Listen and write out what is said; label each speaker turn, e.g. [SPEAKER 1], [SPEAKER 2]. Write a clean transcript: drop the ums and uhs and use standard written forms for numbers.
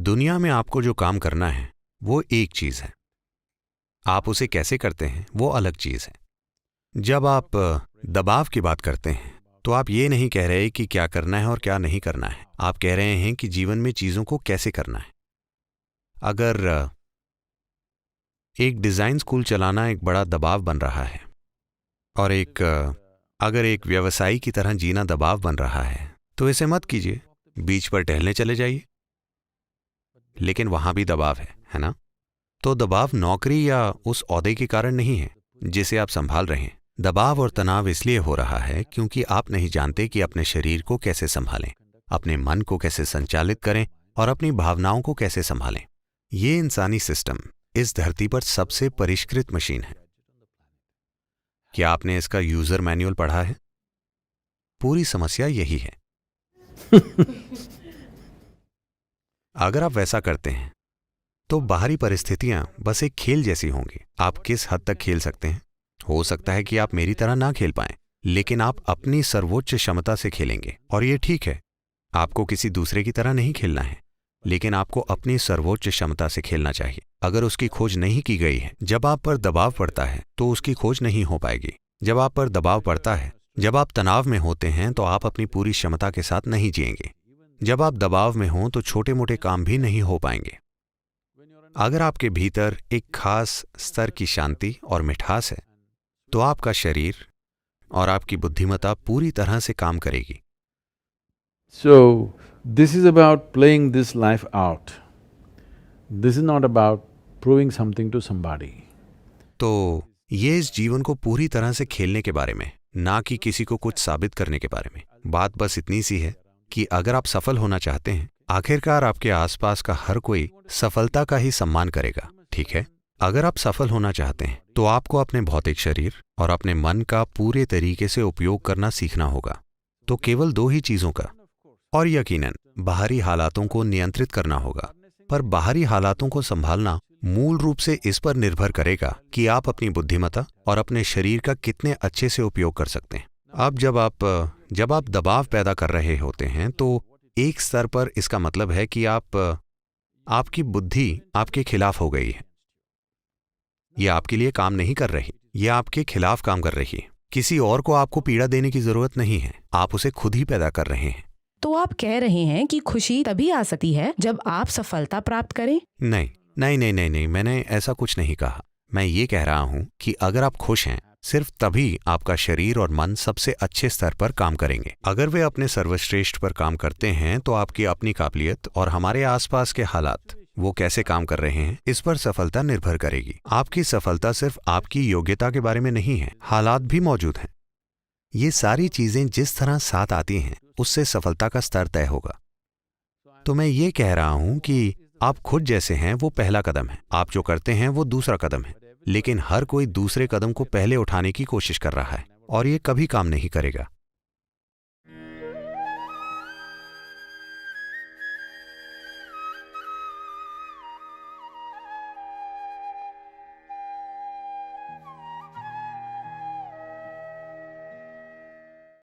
[SPEAKER 1] दुनिया में आपको जो काम करना है वो एक चीज है, आप उसे कैसे करते हैं वो अलग चीज है। जब आप दबाव की बात करते हैं तो आप ये नहीं कह रहे कि क्या करना है और क्या नहीं करना है, आप कह रहे हैं कि जीवन में चीजों को कैसे करना है। अगर एक डिजाइन स्कूल चलाना एक बड़ा दबाव बन रहा है और अगर एक व्यवसायी की तरह जीना दबाव बन रहा है तो इसे मत कीजिए, बीच पर टहलने चले जाइए। लेकिन वहां भी दबाव है ना? तो दबाव नौकरी या उस ओहदे के कारण नहीं है जिसे आप संभाल रहे हैं। दबाव और तनाव इसलिए हो रहा है क्योंकि आप नहीं जानते कि अपने शरीर को कैसे संभालें, अपने मन को कैसे संचालित करें और अपनी भावनाओं को कैसे संभालें। ये इंसानी सिस्टम इस धरती पर सबसे परिष्कृत मशीन है। क्या आपने इसका यूजर मैनुअल पढ़ा है? पूरी समस्या यही है। अगर आप वैसा करते हैं तो बाहरी परिस्थितियां बस एक खेल जैसी होंगी। आप किस हद तक खेल सकते हैं? हो सकता है कि आप मेरी तरह ना खेल पाएं, लेकिन आप अपनी सर्वोच्च क्षमता से खेलेंगे और ये ठीक है। आपको किसी दूसरे की तरह नहीं खेलना है, लेकिन आपको अपनी सर्वोच्च क्षमता से खेलना चाहिए। अगर उसकी खोज नहीं की गई है, जब आप पर दबाव पड़ता है तो उसकी खोज नहीं हो पाएगी। जब आप पर दबाव पड़ता है, जब आप तनाव में होते हैं तो आप अपनी पूरी क्षमता के साथ नहीं जिएंगे। जब आप दबाव में हों तो छोटे मोटे काम भी नहीं हो पाएंगे। अगर आपके भीतर एक खास स्तर की शांति और मिठास है तो आपका शरीर और आपकी बुद्धिमत्ता पूरी तरह से काम करेगी।
[SPEAKER 2] So, this is about playing this life out. This is not about proving something to somebody.
[SPEAKER 1] तो ये इस जीवन को पूरी तरह से खेलने के बारे में, ना कि किसी को कुछ साबित करने के बारे में। बात बस इतनी सी है कि अगर आप सफल होना चाहते हैं, आखिरकार आपके आसपास का हर कोई सफलता का ही सम्मान करेगा, ठीक है? अगर आप सफल होना चाहते हैं तो आपको अपने भौतिक शरीर और अपने मन का पूरे तरीके से उपयोग करना सीखना होगा। तो केवल दो ही चीजों का, और यकीनन बाहरी हालातों को नियंत्रित करना होगा। पर बाहरी हालातों को संभालना मूल रूप से इस पर निर्भर करेगा कि आप अपनी बुद्धिमत्ता और अपने शरीर का कितने अच्छे से उपयोग कर सकते हैं। अब जब आप दबाव पैदा कर रहे होते हैं तो एक स्तर पर इसका मतलब है कि आपकी बुद्धि आपके खिलाफ हो गई है। ये आपके लिए काम नहीं कर रही, ये आपके खिलाफ काम कर रही है। किसी और को आपको पीड़ा देने की जरूरत नहीं है, आप उसे खुद ही पैदा कर रहे हैं।
[SPEAKER 3] तो आप कह रहे हैं कि खुशी तभी आ सकती है जब आप सफलता प्राप्त करें?
[SPEAKER 1] नहीं नहीं नहीं नहीं नहीं, मैंने ऐसा कुछ नहीं कहा। मैं ये कह रहा हूं कि अगर आप खुश हैं, सिर्फ तभी आपका शरीर और मन सबसे अच्छे स्तर पर काम करेंगे। अगर वे अपने सर्वश्रेष्ठ पर काम करते हैं तो आपकी अपनी काबिलियत और हमारे आसपास के हालात वो कैसे काम कर रहे हैं, इस पर सफलता निर्भर करेगी। आपकी सफलता सिर्फ आपकी योग्यता के बारे में नहीं है, हालात भी मौजूद हैं। ये सारी चीजें जिस तरह साथ आती हैं उससे सफलता का स्तर तय होगा। तो मैं ये कह रहा हूं कि आप खुद जैसे हैं वो पहला कदम है, आप जो करते हैं वो दूसरा कदम है। लेकिन हर कोई दूसरे कदम को पहले उठाने की कोशिश कर रहा है और ये कभी काम नहीं करेगा।